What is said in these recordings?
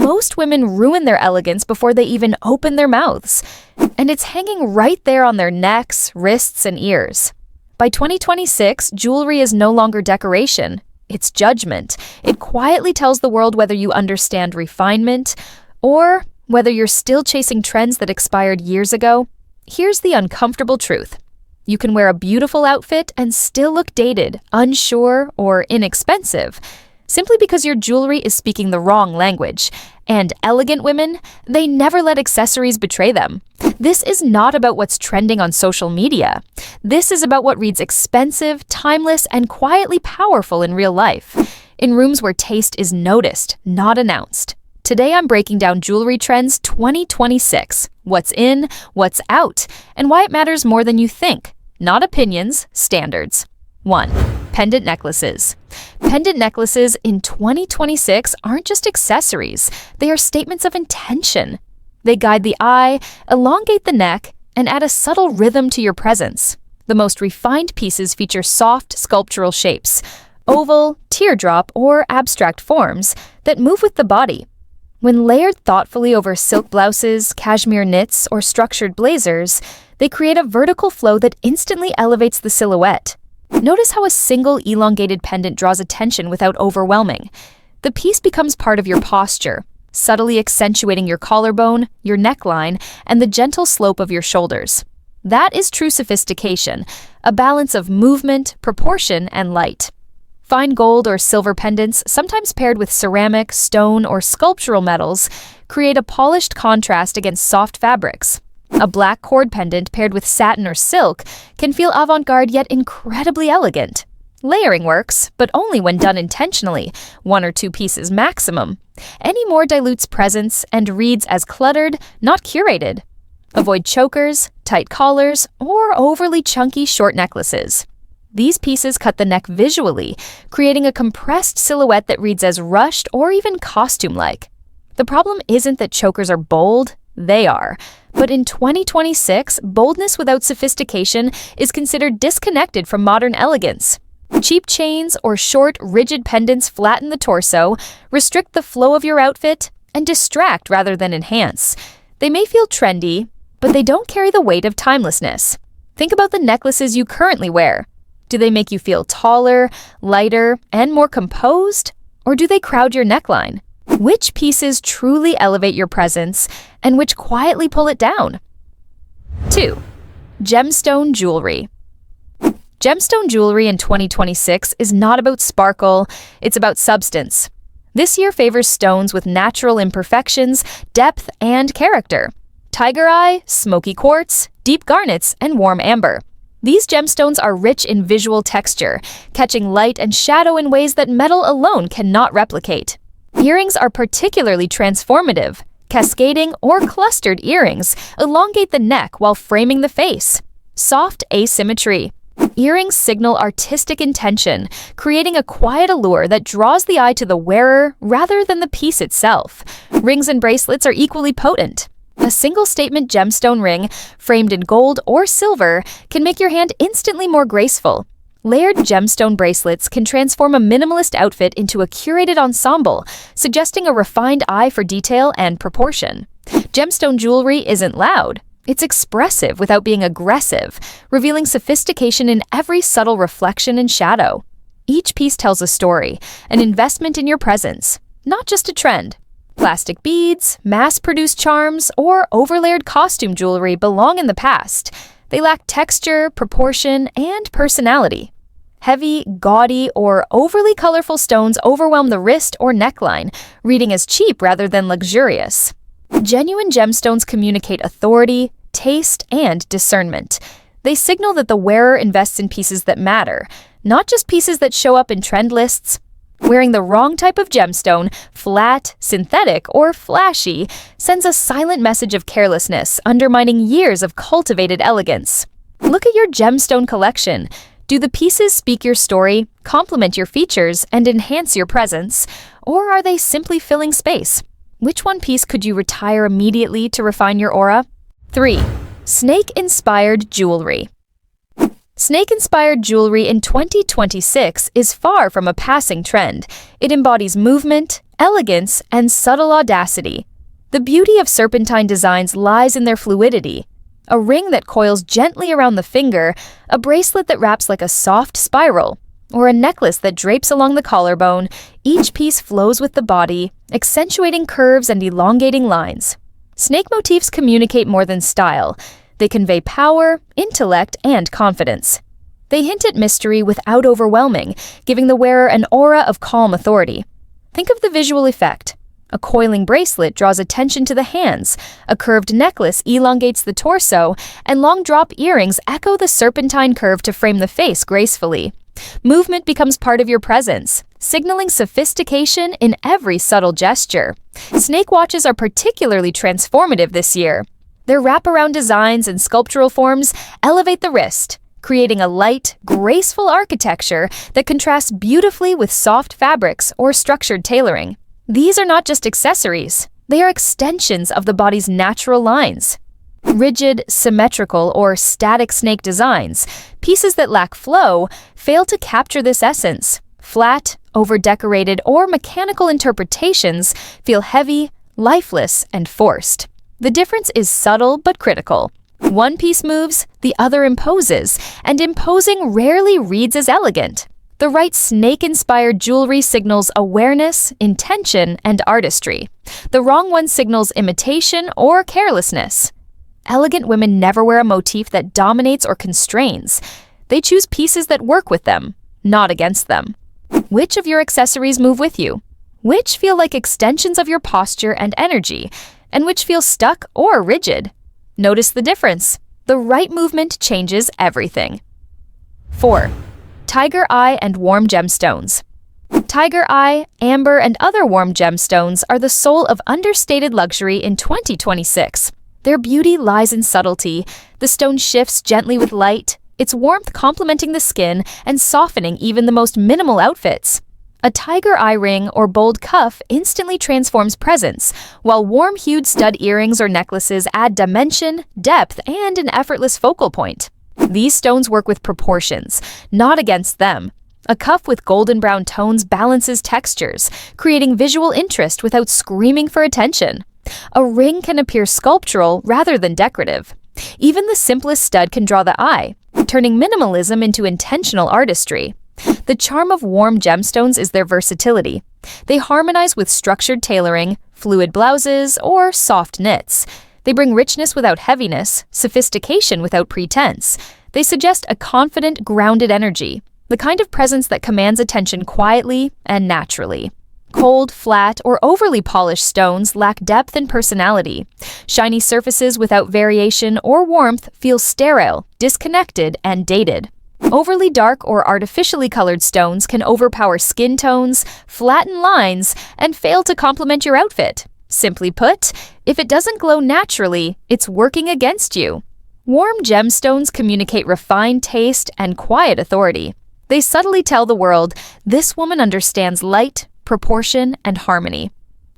Most women ruin their elegance before they even open their mouths, and it's hanging right there on their necks, wrists, and ears. By 2026, jewelry is no longer decoration. It's judgment. It quietly tells the world whether you understand refinement or whether you're still chasing trends that expired years ago. Here's the uncomfortable truth. You can wear a beautiful outfit and still look dated, unsure, or inexpensive, simply because your jewelry is speaking the wrong language. And elegant women, they never let accessories betray them. This is not about what's trending on social media. This is about what reads expensive, timeless, and quietly powerful in real life, in rooms where taste is noticed, not announced. Today I'm breaking down jewelry trends 2026, what's in, what's out, and why it matters more than you think. Not opinions, standards. 1. Pendant necklaces. Pendant necklaces in 2026 aren't just accessories, they are statements of intention. They guide the eye, elongate the neck, and add a subtle rhythm to your presence. The most refined pieces feature soft, sculptural shapes, oval, teardrop, or abstract forms that move with the body. When layered thoughtfully over silk blouses, cashmere knits, or structured blazers, they create a vertical flow that instantly elevates the silhouette. Notice how a single elongated pendant draws attention without overwhelming. The piece becomes part of your posture, subtly accentuating your collarbone, your neckline, and the gentle slope of your shoulders. That is true sophistication, a balance of movement, proportion, and light. Fine gold or silver pendants, sometimes paired with ceramic, stone, or sculptural metals, create a polished contrast against soft fabrics. A black cord pendant paired with satin or silk can feel avant-garde yet incredibly elegant. Layering works, but only when done intentionally, 1 or 2 pieces maximum. Any more dilutes presence and reads as cluttered, not curated. Avoid chokers, tight collars, or overly chunky short necklaces. These pieces cut the neck visually, creating a compressed silhouette that reads as rushed or even costume-like. The problem isn't that chokers are bold, they are. But in 2026, boldness without sophistication is considered disconnected from modern elegance. Cheap chains or short, rigid pendants flatten the torso, restrict the flow of your outfit, and distract rather than enhance. They may feel trendy, but they don't carry the weight of timelessness. Think about the necklaces you currently wear. Do they make you feel taller, lighter, and more composed? Or do they crowd your neckline? Which pieces truly elevate your presence, and which quietly pull it down? 2. Gemstone jewelry. Gemstone jewelry in 2026 is not about sparkle, it's about substance. This year favors stones with natural imperfections, depth, and character. Tiger eye, smoky quartz, deep garnets, and warm amber. These gemstones are rich in visual texture, catching light and shadow in ways that metal alone cannot replicate. Earrings are particularly transformative. Cascading or clustered earrings elongate the neck while framing the face. Soft asymmetry. Earrings signal artistic intention, creating a quiet allure that draws the eye to the wearer rather than the piece itself. Rings and bracelets are equally potent. A single statement gemstone ring, framed in gold or silver, can make your hand instantly more graceful. Layered gemstone bracelets can transform a minimalist outfit into a curated ensemble, suggesting a refined eye for detail and proportion. Gemstone jewelry isn't loud. It's expressive without being aggressive, revealing sophistication in every subtle reflection and shadow. Each piece tells a story, an investment in your presence, not just a trend. Plastic beads, mass-produced charms, or overlayered costume jewelry belong in the past. They lack texture, proportion, and personality. Heavy, gaudy, or overly colorful stones overwhelm the wrist or neckline, reading as cheap rather than luxurious. Genuine gemstones communicate authority, taste, and discernment. They signal that the wearer invests in pieces that matter, not just pieces that show up in trend lists. Wearing the wrong type of gemstone, flat, synthetic, or flashy, sends a silent message of carelessness, undermining years of cultivated elegance. Look at your gemstone collection. Do the pieces speak your story, complement your features, and enhance your presence? Or are they simply filling space? Which one piece could you retire immediately to refine your aura? 3. Snake-inspired jewelry. Snake-inspired jewelry in 2026 is far from a passing trend. It embodies movement, Elegance and subtle audacity. The beauty of serpentine designs lies in their fluidity. A ring that coils gently around the finger, a bracelet that wraps like a soft spiral, or a necklace that drapes along the collarbone, each piece flows with the body, accentuating curves and elongating lines. Snake motifs communicate more than style. They convey power, intellect, and confidence. They hint at mystery without overwhelming, giving the wearer an aura of calm authority. Think of the visual effect. A coiling bracelet draws attention to the hands, a curved necklace elongates the torso, and long drop earrings echo the serpentine curve to frame the face gracefully. Movement becomes part of your presence, signaling sophistication in every subtle gesture. Snake watches are particularly transformative this year. Their wraparound designs and sculptural forms elevate the wrist, creating a light, graceful architecture that contrasts beautifully with soft fabrics or structured tailoring. These are not just accessories, they are extensions of the body's natural lines. Rigid, symmetrical, or static snake designs, pieces that lack flow, fail to capture this essence. Flat, over-decorated, or mechanical interpretations feel heavy, lifeless, and forced. The difference is subtle but critical. One piece moves, the other imposes, and imposing rarely reads as elegant. The right snake-inspired jewelry signals awareness, intention, and artistry. The wrong one signals imitation or carelessness. Elegant women never wear a motif that dominates or constrains. They choose pieces that work with them, not against them. Which of your accessories move with you? Which feel like extensions of your posture and energy? And which feel stuck or rigid? Notice the difference. The right movement changes everything. 4. Tiger eye and warm gemstones. Tiger eye, amber, and other warm gemstones are the soul of understated luxury in 2026. Their beauty lies in subtlety. The stone shifts gently with light, its warmth complementing the skin and softening even the most minimal outfits. A tiger eye ring or bold cuff instantly transforms presence, while warm-hued stud earrings or necklaces add dimension, depth, and an effortless focal point. These stones work with proportions, not against them. A cuff with golden brown tones balances textures, creating visual interest without screaming for attention. A ring can appear sculptural rather than decorative. Even the simplest stud can draw the eye, turning minimalism into intentional artistry. The charm of warm gemstones is their versatility. They harmonize with structured tailoring, fluid blouses, or soft knits. They bring richness without heaviness, sophistication without pretense. They suggest a confident, grounded energy, the kind of presence that commands attention quietly and naturally. Cold, flat, or overly polished stones lack depth and personality. Shiny surfaces without variation or warmth feel sterile, disconnected, and dated. Overly dark or artificially colored stones can overpower skin tones, flatten lines, and fail to complement your outfit. Simply put, if it doesn't glow naturally, it's working against you. Warm gemstones communicate refined taste and quiet authority. They subtly tell the world, this woman understands light, proportion, and harmony.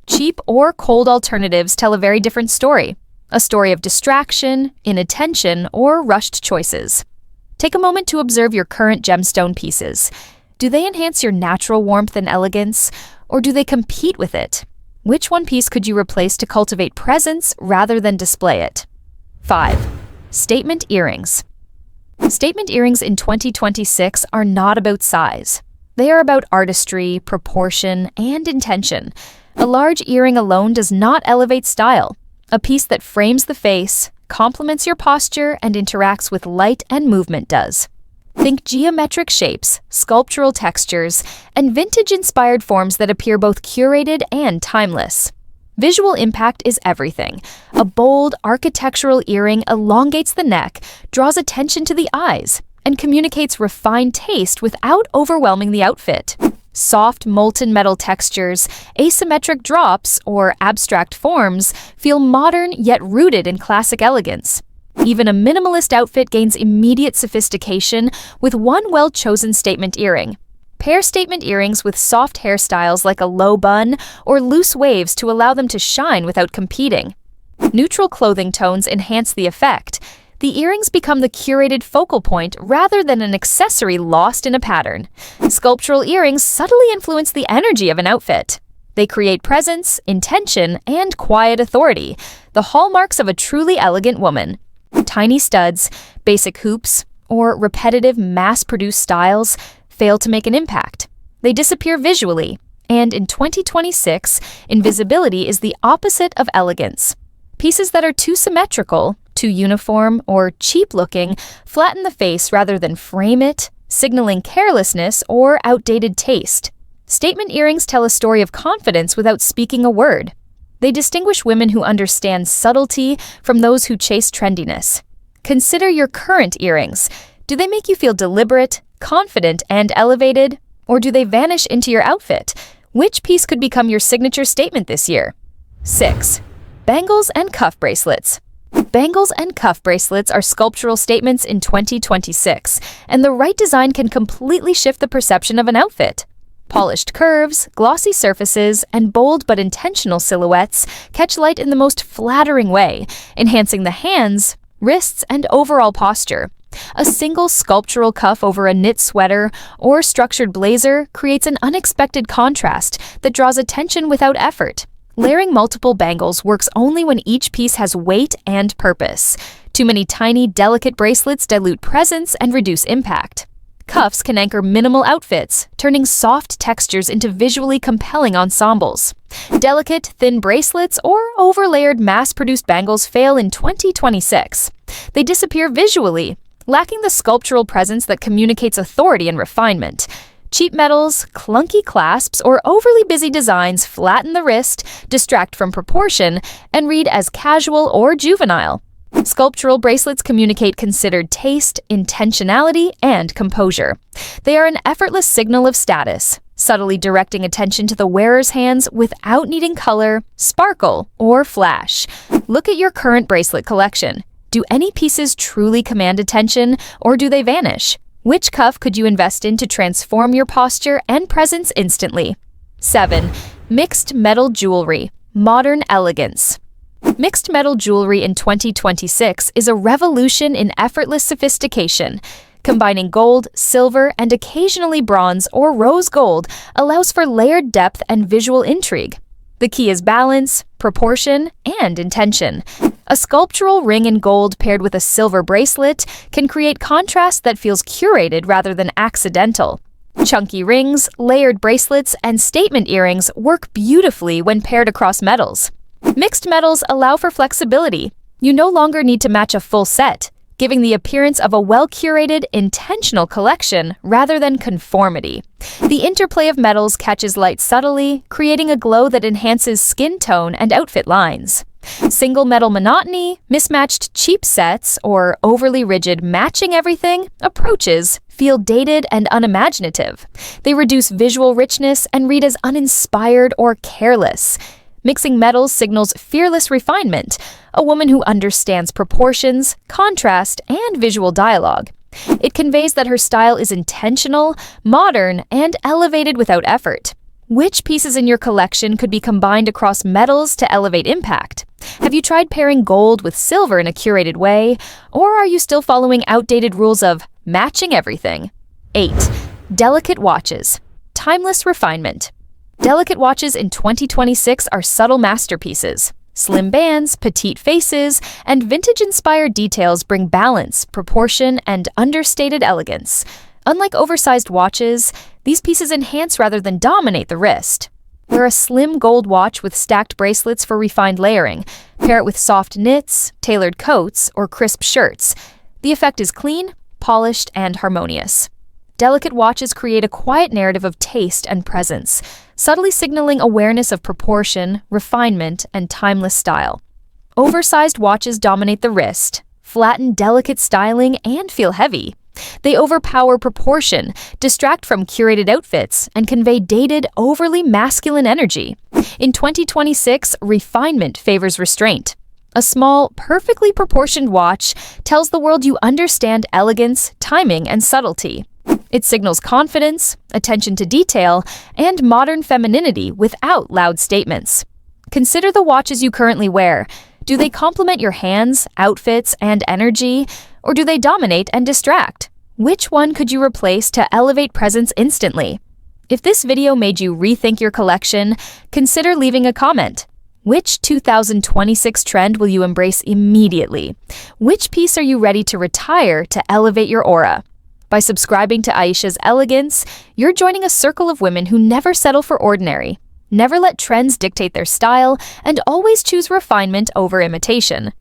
Cheap or cold alternatives tell a very different story. A story of distraction, inattention, or rushed choices. Take a moment to observe your current gemstone pieces. Do they enhance your natural warmth and elegance, or do they compete with it? Which one piece could you replace to cultivate presence rather than display it? 5. Statement earrings. Statement earrings in 2026 are not about size. They are about artistry, proportion, and intention. A large earring alone does not elevate style. A piece that frames the face, complements your posture, and interacts with light and movement does. Think geometric shapes, sculptural textures, and vintage-inspired forms that appear both curated and timeless. Visual impact is everything. A bold, architectural earring elongates the neck, draws attention to the eyes, and communicates refined taste without overwhelming the outfit. Soft, molten metal textures, asymmetric drops, or abstract forms feel modern yet rooted in classic elegance. Even a minimalist outfit gains immediate sophistication with one well-chosen statement earring. Pair statement earrings with soft hairstyles like a low bun or loose waves to allow them to shine without competing. Neutral clothing tones enhance the effect. The earrings become the curated focal point rather than an accessory lost in a pattern. Sculptural earrings subtly influence the energy of an outfit. They create presence, intention, and quiet authority, the hallmarks of a truly elegant woman. Tiny studs, basic hoops, or repetitive mass-produced styles fail to make an impact. They disappear visually, and in 2026, invisibility is the opposite of elegance. Pieces that are too symmetrical, too uniform, or cheap-looking flatten the face rather than frame it, signaling carelessness or outdated taste. Statement earrings tell a story of confidence without speaking a word. They distinguish women who understand subtlety from those who chase trendiness. Consider your current earrings. Do they make you feel deliberate, confident, and elevated? Or do they vanish into your outfit? Which piece could become your signature statement this year? 6. Bangles and cuff bracelets. Bangles and cuff bracelets are sculptural statements in 2026, and the right design can completely shift the perception of an outfit. Polished curves, glossy surfaces, and bold but intentional silhouettes catch light in the most flattering way, enhancing the hands, wrists, and overall posture. A single sculptural cuff over a knit sweater or structured blazer creates an unexpected contrast that draws attention without effort. Layering multiple bangles works only when each piece has weight and purpose. Too many tiny, delicate bracelets dilute presence and reduce impact. Cuffs can anchor minimal outfits, turning soft textures into visually compelling ensembles. Delicate, thin bracelets or overlayered mass-produced bangles fail in 2026. They disappear visually, lacking the sculptural presence that communicates authority and refinement. Cheap metals, clunky clasps, or overly busy designs flatten the wrist, distract from proportion, and read as casual or juvenile. Sculptural bracelets communicate considered taste, intentionality, and composure. They are an effortless signal of status, subtly directing attention to the wearer's hands without needing color, sparkle, or flash. Look at your current bracelet collection. Do any pieces truly command attention, or do they vanish? Which cuff could you invest in to transform your posture and presence instantly? 7. Mixed metal jewelry. Modern elegance. Mixed metal jewelry in 2026 is a revolution in effortless sophistication. Combining gold, silver, and occasionally bronze or rose gold allows for layered depth and visual intrigue. The key is balance, proportion, and intention. A sculptural ring in gold paired with a silver bracelet can create contrast that feels curated rather than accidental. Chunky rings, layered bracelets, and statement earrings work beautifully when paired across metals. Mixed metals allow for flexibility. You no longer need to match a full set, giving the appearance of a well-curated, intentional collection rather than conformity. The interplay of metals catches light subtly, creating a glow that enhances skin tone and outfit lines. Single metal monotony, mismatched cheap sets, or overly rigid matching everything approaches feel dated and unimaginative. They reduce visual richness and read as uninspired or careless. Mixing metals signals fearless refinement, a woman who understands proportions, contrast, and visual dialogue. It conveys that her style is intentional, modern, and elevated without effort. Which pieces in your collection could be combined across metals to elevate impact? Have you tried pairing gold with silver in a curated way, or are you still following outdated rules of matching everything? 8. Delicate watches. Timeless refinement. Delicate watches in 2026 are subtle masterpieces. Slim bands, petite faces, and vintage-inspired details bring balance, proportion, and understated elegance. Unlike oversized watches, these pieces enhance rather than dominate the wrist. Wear a slim gold watch with stacked bracelets for refined layering. Pair it with soft knits, tailored coats, or crisp shirts. The effect is clean, polished, and harmonious. Delicate watches create a quiet narrative of taste and presence, subtly signaling awareness of proportion, refinement, and timeless style. Oversized watches dominate the wrist, flatten delicate styling, and feel heavy. They overpower proportion, distract from curated outfits, and convey dated, overly masculine energy. In 2026, refinement favors restraint. A small, perfectly proportioned watch tells the world you understand elegance, timing, and subtlety. It signals confidence, attention to detail, and modern femininity without loud statements. Consider the watches you currently wear. Do they complement your hands, outfits, and energy, or do they dominate and distract? Which one could you replace to elevate presence instantly? If this video made you rethink your collection, consider leaving a comment. Which 2026 trend will you embrace immediately? Which piece are you ready to retire to elevate your aura? By subscribing to Ayeshas Elegance, you're joining a circle of women who never settle for ordinary, never let trends dictate their style, and always choose refinement over imitation.